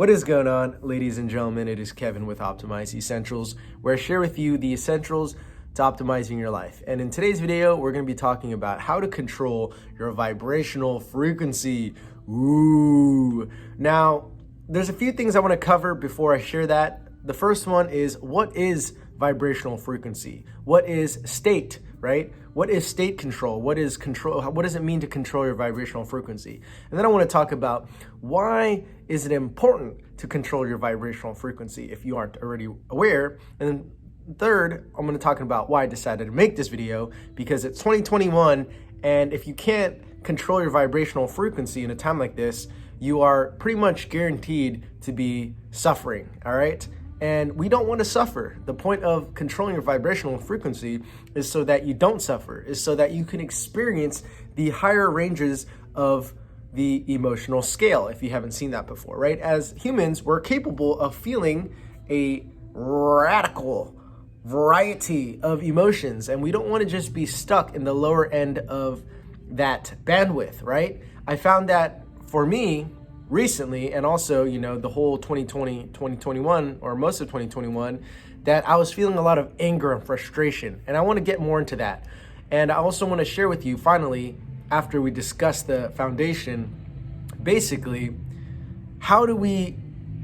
What is going on, ladies and gentlemen? It is Kevin with Optimize Essentials, where I share with you the essentials to optimizing your life. And in today's video, we're going to be talking about how to control your vibrational frequency. Ooh. Now, there's a few things I want to cover before I share that. The first one is, what is vibrational frequency? What is state, right? What is state control? What is control? What does it mean to control your vibrational frequency? And then I want to talk about why is it important to control your vibrational frequency if you aren't already aware. And then third, I'm going to talk about why I decided to make this video, because it's 2021, and if you can't control your vibrational frequency in a time like this, you are pretty much guaranteed to be suffering, all right? And we don't want to suffer. The point of controlling your vibrational frequency is so that you don't suffer, is so that you can experience the higher ranges of the emotional scale, if you haven't seen that before, right? As humans, we're capable of feeling a radical variety of emotions, and we don't want to just be stuck in the lower end of that bandwidth, right? I found that for me, recently, and also, the whole 2020, 2021, or most of 2021, that I was feeling a lot of anger and frustration. And I want to get more into that. And I also want to share with you, finally, after we discuss the foundation, basically, how do we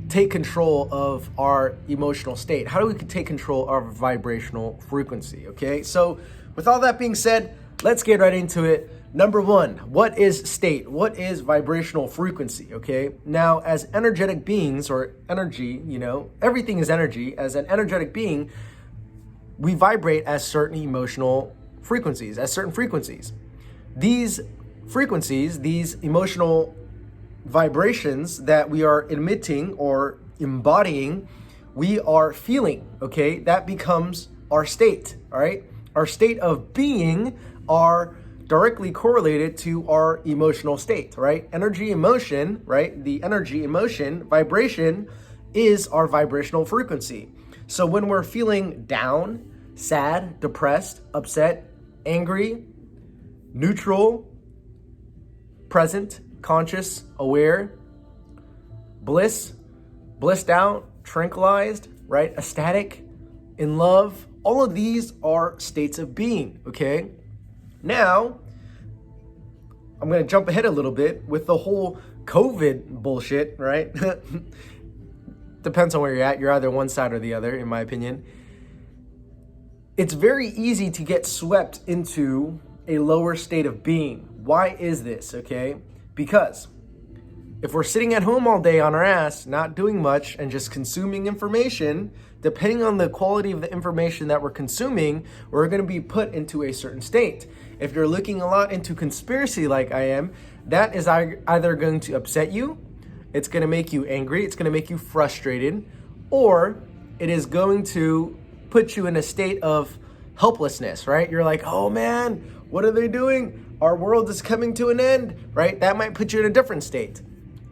take control of our emotional state? How do we take control of our vibrational frequency, okay? So with all that being said, let's get right into it. Number one, what is state? What is vibrational frequency, okay? Now, as energetic beings, or energy, everything is energy. As an energetic being, we vibrate at certain emotional frequencies, at certain frequencies. These frequencies, these emotional vibrations that we are emitting or embodying, we are feeling, okay? That becomes our state, all right? Our state of being are directly correlated to our emotional state, right? Energy, emotion, right? The energy, emotion, vibration is our vibrational frequency. So when we're feeling down, sad, depressed, upset, angry, neutral, present, conscious, aware, blissed out, tranquilized, right? Ecstatic, in love, all of these are states of being, okay? Now, I'm going to jump ahead a little bit with the whole COVID bullshit, right? Depends on where you're at. You're either one side or the other, in my opinion. It's very easy to get swept into a lower state of being. Why is this, okay? Because if we're sitting at home all day on our ass, not doing much, and just consuming information, depending on the quality of the information that we're consuming, we're going to be put into a certain state. If you're looking a lot into conspiracy like I am, that is either going to upset you, it's going to make you angry, it's going to make you frustrated, or it is going to put you in a state of helplessness, right? You're like, oh man, what are they doing? Our world is coming to an end, right? That might put you in a different state.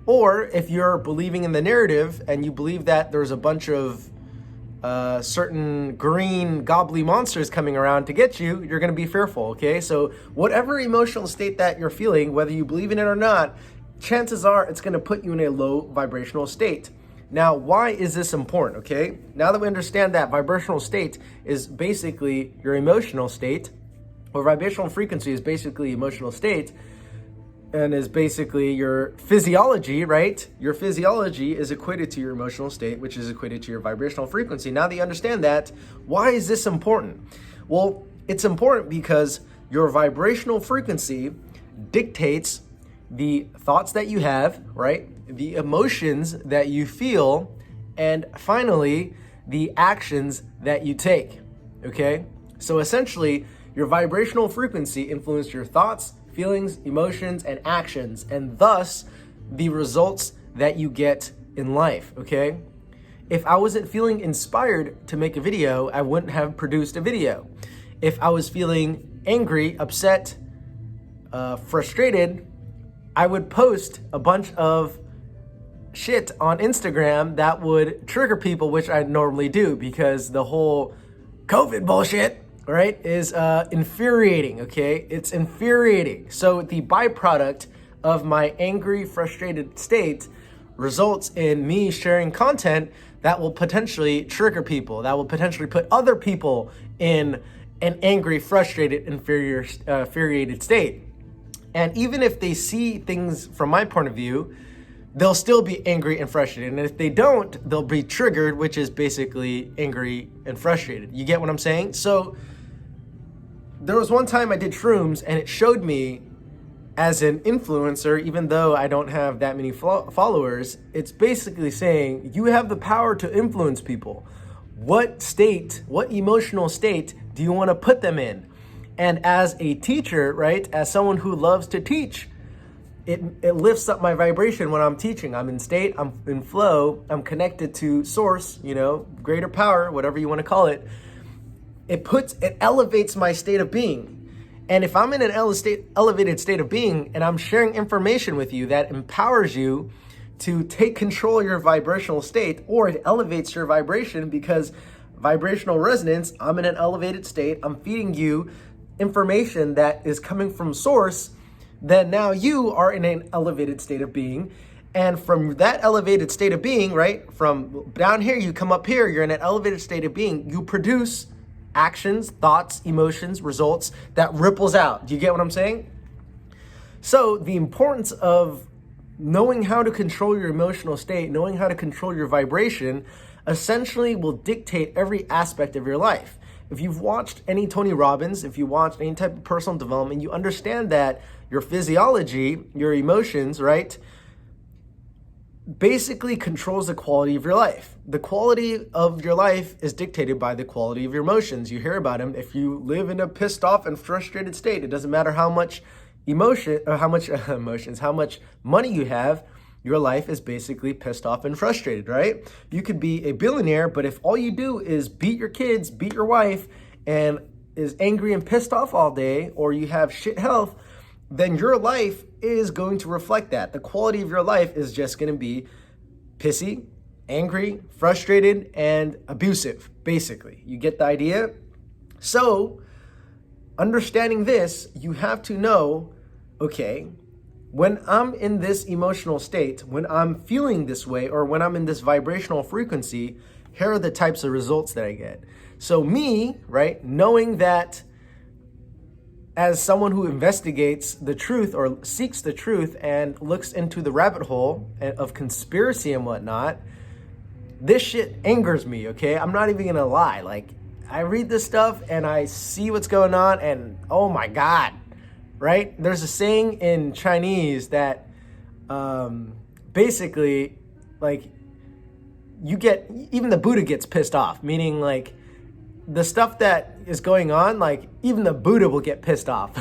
Or if you're believing in the narrative and you believe that there's a bunch of certain green gobbly monsters coming around to get you, you're going to be fearful, okay? So whatever emotional state that you're feeling, whether you believe in it or not, chances are it's going to put you in a low vibrational state. Now, why is this important, okay? Now that we understand that vibrational state is basically your emotional state, or vibrational frequency is basically emotional state, and is basically your physiology, right? Your physiology is equated to your emotional state, which is equated to your vibrational frequency. Now that you understand that, why is this important? Well, it's important because your vibrational frequency dictates the thoughts that you have, right? The emotions that you feel, and finally, the actions that you take, okay? So essentially, your vibrational frequency influences your thoughts, feelings, emotions, and actions, and thus the results that you get in life, okay? If I wasn't feeling inspired to make a video, I wouldn't have produced a video. If I was feeling angry, upset, frustrated, I would post a bunch of shit on Instagram that would trigger people, which I normally do, because the whole COVID bullshit, right, is infuriating, okay? It's infuriating. So the byproduct of my angry, frustrated state results in me sharing content that will potentially trigger people, that will potentially put other people in an angry, frustrated, infuriated state. And even if they see things from my point of view, they'll still be angry and frustrated. And if they don't, they'll be triggered, which is basically angry and frustrated. You get what I'm saying? So there was one time I did shrooms and it showed me, as an influencer, even though I don't have that many followers, it's basically saying you have the power to influence people. What state, what emotional state do you want to put them in? And as a teacher, right, as someone who loves to teach, it lifts up my vibration when I'm teaching. I'm in state, I'm in flow, I'm connected to source, greater power, whatever you want to call it. It elevates my state of being. And if I'm in an elevated state of being and I'm sharing information with you that empowers you to take control of your vibrational state, or it elevates your vibration because vibrational resonance, I'm in an elevated state, I'm feeding you information that is coming from source, then now you are in an elevated state of being. And from that elevated state of being, right, from down here, you come up here, you're in an elevated state of being, you produce actions, thoughts, emotions, results that ripples out. Do you get what I'm saying? So the importance of knowing how to control your emotional state, knowing how to control your vibration, essentially will dictate every aspect of your life. If you've watched any Tony Robbins, if you watched any type of personal development, you understand that your physiology, your emotions, right, basically controls the quality of your life. The quality of your life is dictated by the quality of your emotions. You hear about them. If you live in a pissed off and frustrated state, it doesn't matter how much emotion or how much money you have, your life is basically pissed off and frustrated, right? You could be a billionaire, but if all you do is beat your kids, beat your wife, and is angry and pissed off all day, or you have shit health, then your life is going to reflect that. The quality of your life is just going to be pissy, angry, frustrated, and abusive, basically. You get the idea? So, understanding this, you have to know, okay, when I'm in this emotional state, when I'm feeling this way, or when I'm in this vibrational frequency, here are the types of results that I get. So me, right, knowing that as someone who investigates the truth or seeks the truth and looks into the rabbit hole of conspiracy and whatnot, this shit angers me, okay? I'm not even gonna lie. Like, I read this stuff and I see what's going on and oh my God, right? There's a saying in Chinese that basically, like, even the Buddha gets pissed off, meaning like, the stuff that is going on, like even the Buddha will get pissed off.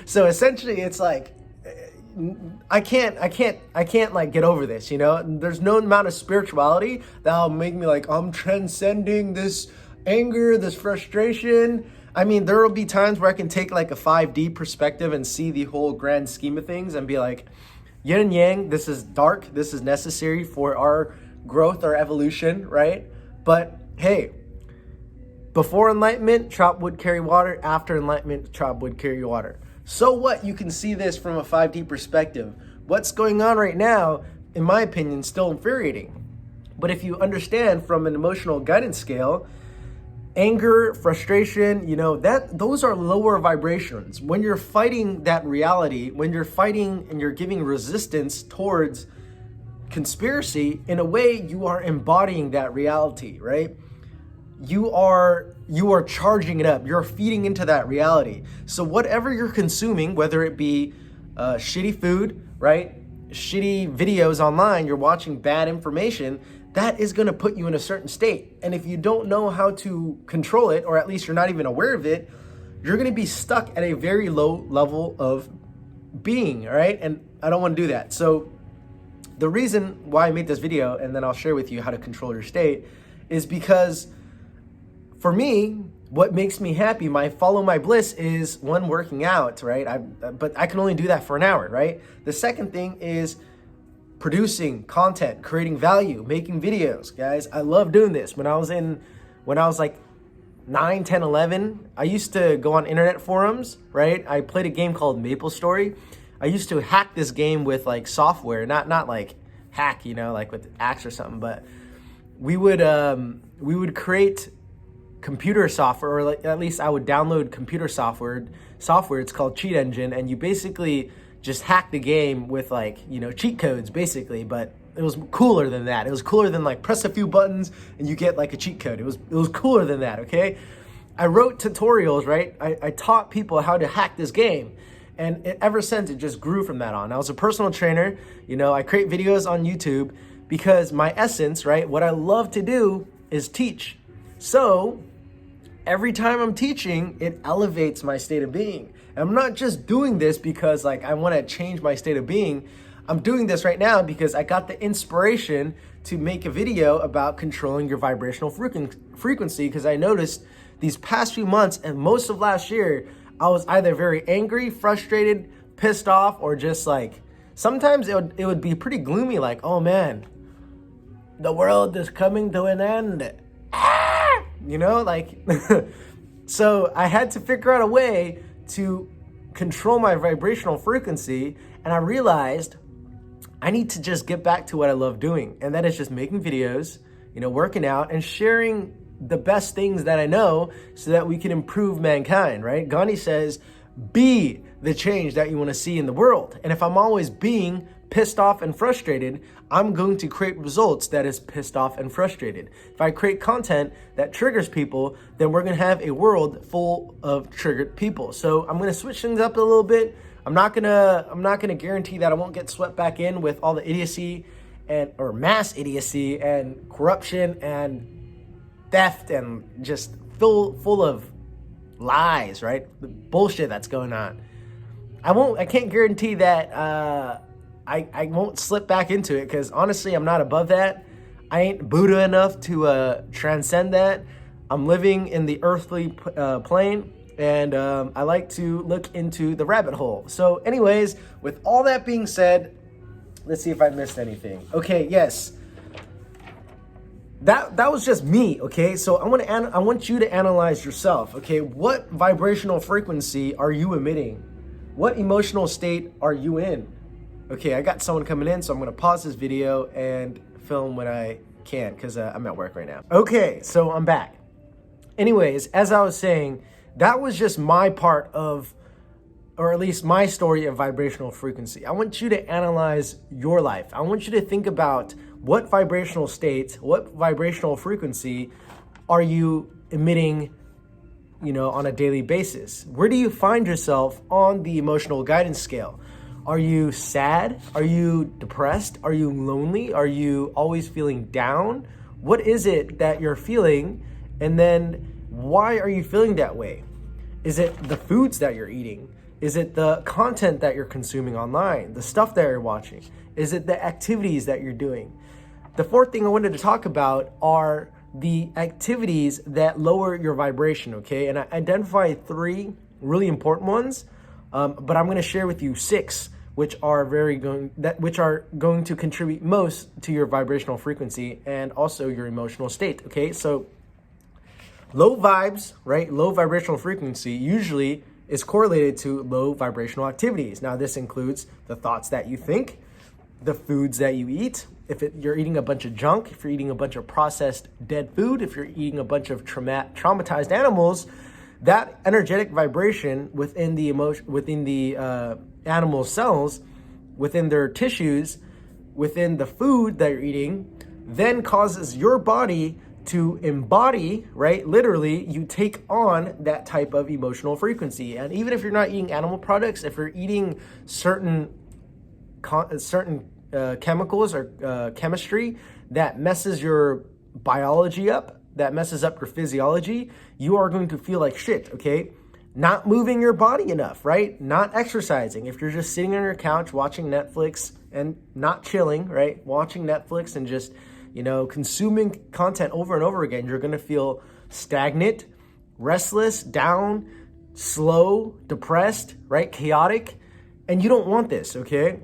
So essentially it's like, I can't like get over this, There's no amount of spirituality that'll make me like, I'm transcending this anger, this frustration. I mean, there will be times where I can take like a 5D perspective and see the whole grand scheme of things and be like, yin and yang, this is dark, this is necessary for our growth, our evolution, right? But hey, before enlightenment, chop wood, carry water. After enlightenment, chop wood, carry water. So what? You can see this from a 5D perspective. What's going on right now, in my opinion, is still infuriating. But if you understand from an emotional guidance scale, anger, frustration, those are lower vibrations. When you're fighting that reality, when you're fighting and you're giving resistance towards conspiracy, in a way, you are embodying that reality, right? You are charging it up. You're feeding into that reality. So whatever you're consuming, whether it be shitty food, right? Shitty videos online, you're watching bad information, that is going to put you in a certain state. And if you don't know how to control it, or at least you're not even aware of it, you're going to be stuck at a very low level of being, all right? And I don't want to do that. So the reason why I made this video, and then I'll share with you how to control your state, is because for me, what makes me happy, my follow my bliss, is one, working out, right? But I can only do that for an hour, right? The second thing is producing content, creating value, making videos. Guys, I love doing this. When I was like 9, 10, 11, I used to go on internet forums, right? I played a game called MapleStory. I used to hack this game with like software, not like hack, you know, like with axe or something, but we would create computer software, or like, at least I would download computer software. It's called Cheat Engine, and you basically just hack the game with, like, you know, cheat codes basically, but it was cooler than that. It was cooler than like press a few buttons and you get like a cheat code. It was cooler than that, okay? I wrote tutorials, right? I taught people how to hack this game. And ever since, it just grew from that on. I was a personal trainer, you know, I create videos on YouTube because my essence, right, what I love to do is teach. So every time I'm teaching, it elevates my state of being. And I'm not just doing this because like I want to change my state of being. I'm doing this right now because I got the inspiration to make a video about controlling your vibrational frequency, because I noticed these past few months and most of last year, I was either very angry, frustrated, pissed off, or just like, sometimes it would be pretty gloomy, like, oh man, the world is coming to an end. Ah! You know, like, so I had to figure out a way to control my vibrational frequency, and I realized I need to just get back to what I love doing, and that is just making videos, you know, working out and sharing the best things that I know so that we can improve mankind, right? Gandhi says, be the change that you want to see in the world. And if I'm always being pissed off and frustrated, I'm going to create results that is pissed off and frustrated. If I create content that triggers people, then we're going to have a world full of triggered people. So I'm going to switch things up a little bit. I'm not gonna guarantee that I won't get swept back in with all the idiocy or mass idiocy and corruption and theft and just full of lies, right? The bullshit that's going on. I can't guarantee that I won't slip back into it, because honestly, I'm not above that. I ain't Buddha enough to transcend that. I'm living in the earthly plane. And I like to look into the rabbit hole. So anyways, with all that being said, let's see if I missed anything. Okay, yes. That was just me, okay? So I want you to analyze yourself, okay? What vibrational frequency are you emitting? What emotional state are you in? Okay, I got someone coming in, so I'm gonna pause this video and film when I can, because I'm at work right now. Okay, so I'm back. Anyways, as I was saying, that was just my part of, or at least my story of vibrational frequency. I want you to analyze your life. I want you to think about what vibrational state, what vibrational frequency are you emitting, you know, on a daily basis? Where do you find yourself on the emotional guidance scale? Are you sad? Are you depressed? Are you lonely? Are you always feeling down? What is it that you're feeling? And then why are you feeling that way? Is it the foods that you're eating? Is it the content that you're consuming online? The stuff that you're watching? Is it the activities that you're doing? The fourth thing I wanted to talk about are the activities that lower your vibration, okay? And I identified 3 really important ones, but I'm going to share with you 6, which are going to contribute most to your vibrational frequency and also your emotional state, okay? So low vibes, right? Low vibrational frequency usually is correlated to low vibrational activities. Now, this includes the thoughts that you think, the foods that you eat. If you're eating a bunch of junk, if you're eating a bunch of processed dead food, if you're eating a bunch of traumatized animals, that energetic vibration within the animal cells, within their tissues, within the food that you're eating, then causes your body to embody, right? Literally, you take on that type of emotional frequency. And even if you're not eating animal products, if you're eating certain chemicals or chemistry that messes your biology up, that messes up your physiology, you are going to feel like shit, okay? Not moving your body enough, right? Not exercising. If you're just sitting on your couch watching Netflix and not chilling, right? Watching Netflix and just, you know, consuming content over and over again, you're going to feel stagnant, restless, down, slow, depressed, right? Chaotic. And you don't want this, okay?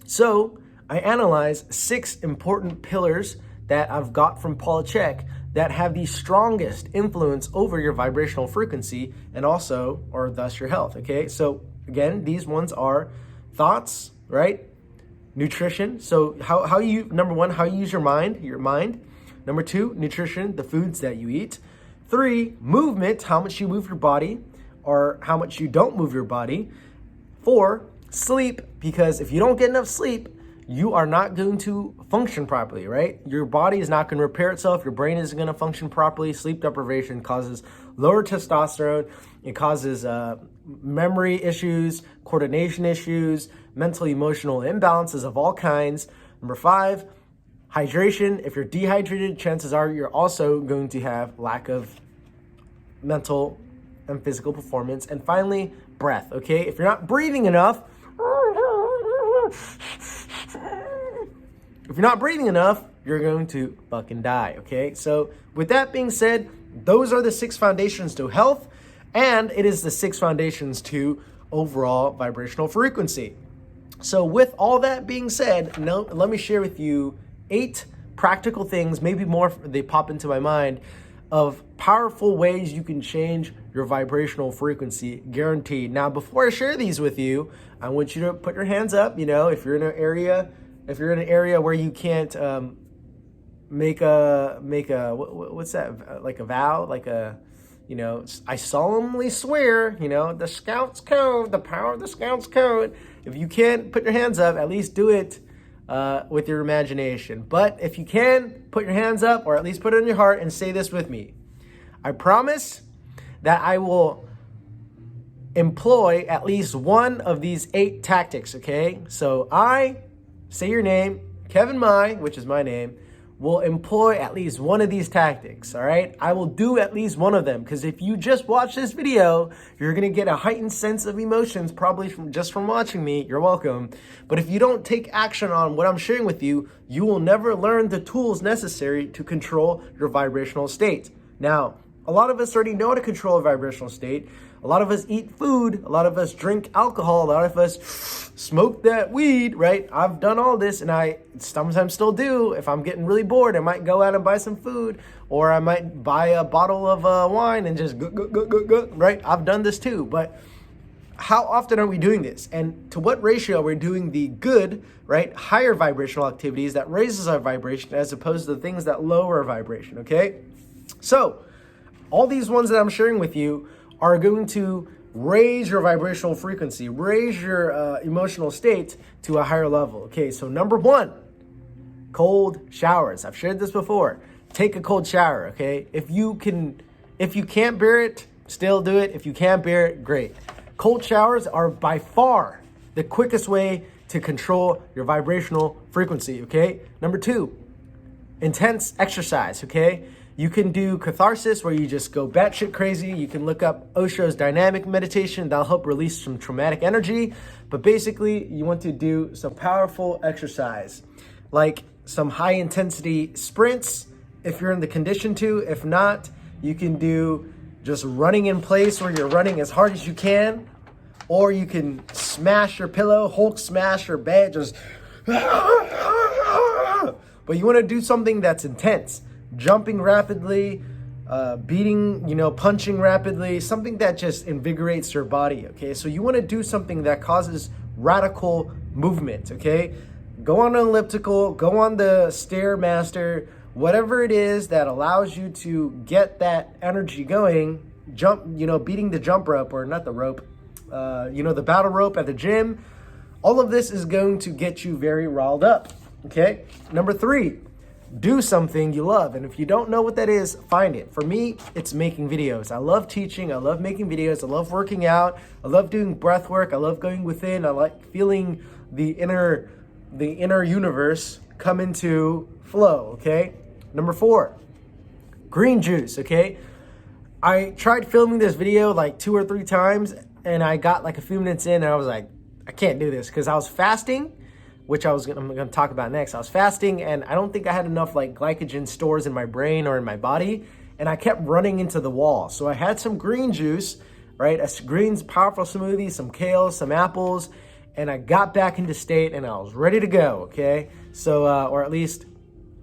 So I analyzed 6 important pillars that I've got from Paul Chek that have the strongest influence over your vibrational frequency and also, or thus your health, okay? So again, these ones are thoughts, right? nutrition. So how you, number one, how you use your mind. Number two, nutrition, the foods that you eat. Three, movement, how much you move your body or how much you don't move your body. Four, sleep, because if you don't get enough sleep, you are not going to function properly, right? Your body is not going to repair itself. Your brain isn't going to function properly. Sleep deprivation causes lower testosterone. It causes memory issues, coordination issues, mental, emotional imbalances of all kinds. Number five, hydration. If you're dehydrated, chances are you're also going to have lack of mental and physical performance. And finally, breath, okay? If you're not breathing enough, you're going to fucking die, okay? So with that being said, those are the 6 foundations to health, and it is the 6 foundations to overall vibrational frequency. So with all that being said, now let me share with you 8 practical things, maybe more, they pop into my mind, of powerful ways you can change your vibrational frequency, guaranteed. Now, before I share these with you, I want you to put your hands up. You know, if you're in an area where you can't make a what's that, like a vow, like a, you know, I solemnly swear, you know, the Scouts code, the power of the Scouts code. If you can't put your hands up, at least do it with your imagination. But if you can, put your hands up, or at least put it in your heart and say this with me. I promise that I will employ at least one of these 8 tactics, okay? So I, say your name, Kevin Mai, which is my name, will employ at least one of these tactics, all right? I will do at least one of them, because if you just watch this video, you're gonna get a heightened sense of emotions, probably from watching me. You're welcome. But if you don't take action on what I'm sharing with you, you will never learn the tools necessary to control your vibrational state. Now, a lot of us already know how to control a vibrational state. A lot of us eat food. A lot of us drink alcohol. A lot of us smoke that weed, right? I've done all this, and I sometimes still do. If I'm getting really bored, I might go out and buy some food, or I might buy a bottle of wine and just go, right? I've done this too. But how often are we doing this? And to what ratio are we doing the good, right? Higher vibrational activities that raises our vibration as opposed to the things that lower our vibration, okay? So all these ones that I'm sharing with you are going to raise your vibrational frequency, raise your emotional state to a higher level. Okay, so number 1, cold showers. I've shared this before. Take a cold shower, okay? If you can't bear it, still do it. If you can't bear it, great. Cold showers are by far the quickest way to control your vibrational frequency, okay? Number 2, intense exercise, okay? You can do catharsis, where you just go batshit crazy. You can look up Osho's dynamic meditation. That'll help release some traumatic energy. But basically, you want to do some powerful exercise, like some high intensity sprints, if you're in the condition to. If not, you can do just running in place, where you're running as hard as you can. Or you can smash your pillow, Hulk smash your bed, just. But you want to do something that's intense. Jumping rapidly, beating, punching rapidly, something that just invigorates your body, okay? So you want to do something that causes radical movement, okay? Go on an elliptical, go on the Stairmaster, whatever it is that allows you to get that energy going. Jump, beating the jump rope, or not the rope, the battle rope at the gym. All of this is going to get you very riled up, okay? Number 3, do something you love. And if you don't know what that is, find it. For me, it's making videos. I love teaching. I love making videos. I love working out. I love doing breath work. I love going within. I like feeling the inner universe come into flow, okay? Number 4, green juice, okay? I tried filming this video like 2 or 3 times, and I got like a few minutes in, and I was like, I can't do this, because I was fasting, which I'm going to talk about next. I was fasting, and I don't think I had enough like glycogen stores in my brain or in my body, and I kept running into the wall. So I had some green juice, right? A green powerful smoothie, some kale, some apples, and I got back into state, and I was ready to go, okay? So, or at least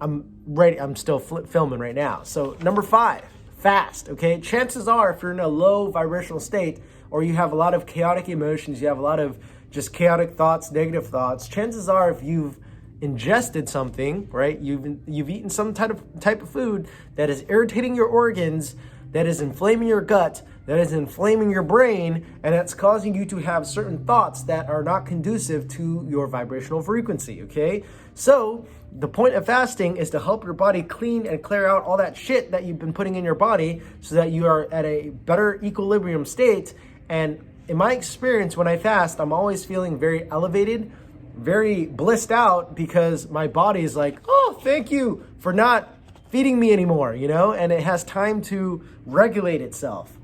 I'm ready. I'm still filming right now. So number 5, fast, okay? Chances are, if you're in a low vibrational state, or you have a lot of chaotic emotions, you have a lot of just chaotic thoughts, negative thoughts, chances are if you've ingested something, right, you've eaten some type of food that is irritating your organs, that is inflaming your gut, that is inflaming your brain, and that's causing you to have certain thoughts that are not conducive to your vibrational frequency, okay? So the point of fasting is to help your body clean and clear out all that shit that you've been putting in your body so that you are at a better equilibrium state. And in my experience, when I fast, I'm always feeling very elevated, very blissed out, because my body is like, oh, thank you for not feeding me anymore, you know, and it has time to regulate itself.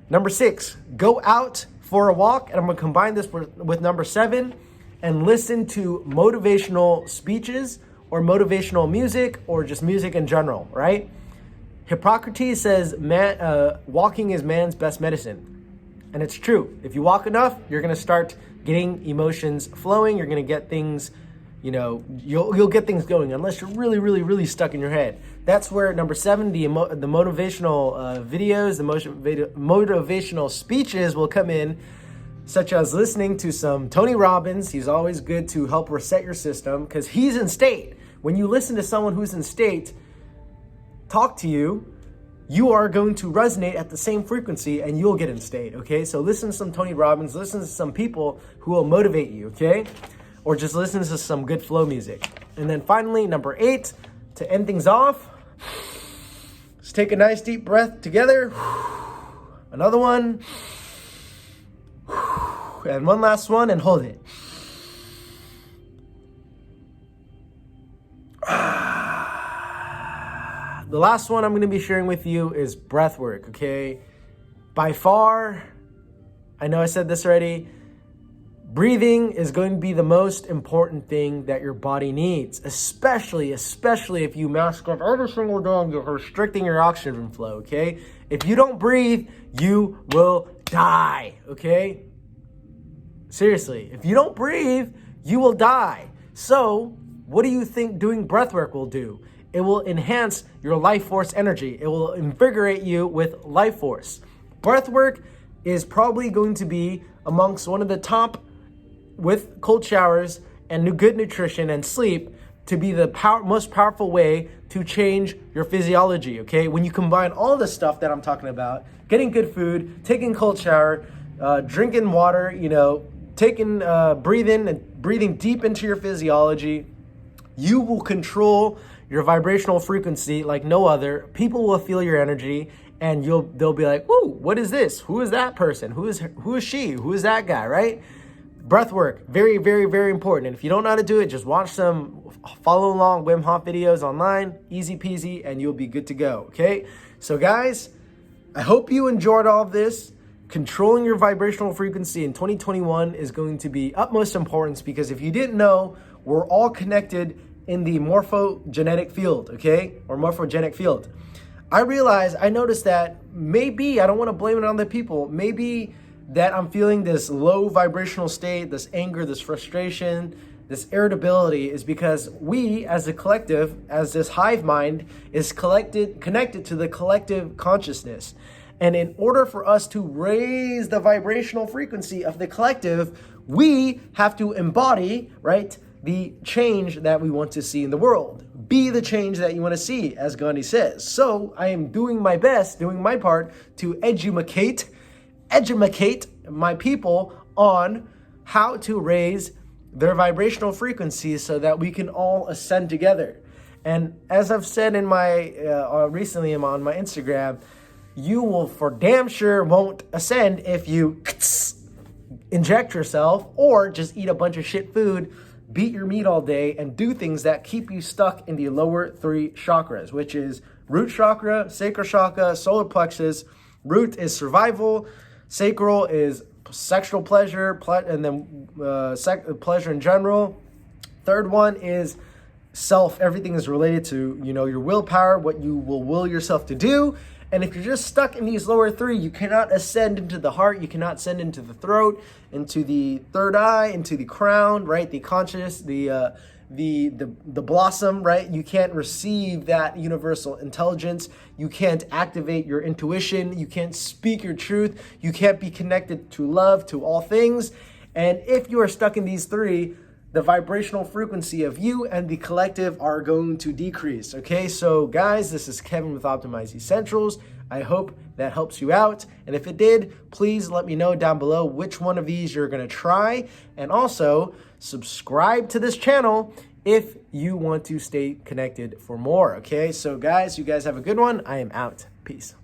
Number 6, go out for a walk, and I'm gonna combine this with number 7, and listen to motivational speeches or motivational music or just music in general, right? Hippocrates says walking is man's best medicine. And it's true. If you walk enough, you're gonna start getting emotions flowing. You're gonna get things, you know, you'll get things going, unless you're really, really, really stuck in your head. That's where number 7, the motivational videos, the motivational speeches will come in, such as listening to some Tony Robbins. He's always good to help reset your system because he's in state. When you listen to someone who's in state talk to you, you are going to resonate at the same frequency and you'll get in state, okay? So listen to some Tony Robbins, listen to some people who will motivate you, okay? Or just listen to some good flow music. And then finally, number 8, to end things off, let's take a nice deep breath together. Another one. And one last one, and hold it. The last one I'm going to be sharing with you is breath work, okay? By far, I know I said this already, breathing is going to be the most important thing that your body needs, especially if you mask up every single day and you're restricting your oxygen flow, okay? If you don't breathe, you will die, okay? Seriously, if you don't breathe, you will die. So, what do you think doing breath work will do? It will enhance your life force energy. It will invigorate you with life force. Breath work is probably going to be amongst one of the top, with cold showers and good nutrition and sleep, to be the most powerful way to change your physiology, okay? When you combine all the stuff that I'm talking about, getting good food, taking cold shower, drinking water, you know, breathing deep into your physiology, you will control your vibrational frequency like no other. People will feel your energy, and they'll be like, "Whoa, what is this? Who is that person? Who is she? Who is that guy?" Right? Breath work, very, very, very important. And if you don't know how to do it, just watch some follow along Wim Hof videos online, easy peasy, and you'll be good to go. Okay? So guys, I hope you enjoyed all of this. Controlling your vibrational frequency in 2021 is going to be utmost importance, because if you didn't know, we're all connected in the morphogenetic field, okay? Or morphogenic field. I noticed that maybe, I don't want to blame it on the people, maybe that I'm feeling this low vibrational state, this anger, this frustration, this irritability, is because we as a collective, as this hive mind, is connected to the collective consciousness. And in order for us to raise the vibrational frequency of the collective, we have to embody, right, the change that we want to see in the world. Be the change that you want to see, as Gandhi says. So I am doing my best, doing my part to educate my people on how to raise their vibrational frequencies so that we can all ascend together. And as I've said in my recently on my Instagram, you will for damn sure won't ascend if you inject yourself or just eat a bunch of shit food, beat your meat all day, and do things that keep you stuck in the lower 3 chakras, which is root chakra, sacral chakra, solar plexus. Root is survival, sacral is sexual pleasure, and then pleasure in general. Third one is self. Everything is related to, your willpower, what you will will yourself to do. And if you're just stuck in these lower 3, you cannot ascend into the heart, you cannot ascend into the throat, into the third eye, into the crown, right? The conscious, the blossom, right? You can't receive that universal intelligence. You can't activate your intuition. You can't speak your truth. You can't be connected to love, to all things. And if you are stuck in these three, the vibrational frequency of you and the collective are going to decrease. Okay, so guys, this is Kevin with Optimize Essentials. I hope that helps you out. And if it did, please let me know down below which one of these you're going to try. And also subscribe to this channel if you want to stay connected for more. Okay, so guys, you guys have a good one. I am out. Peace.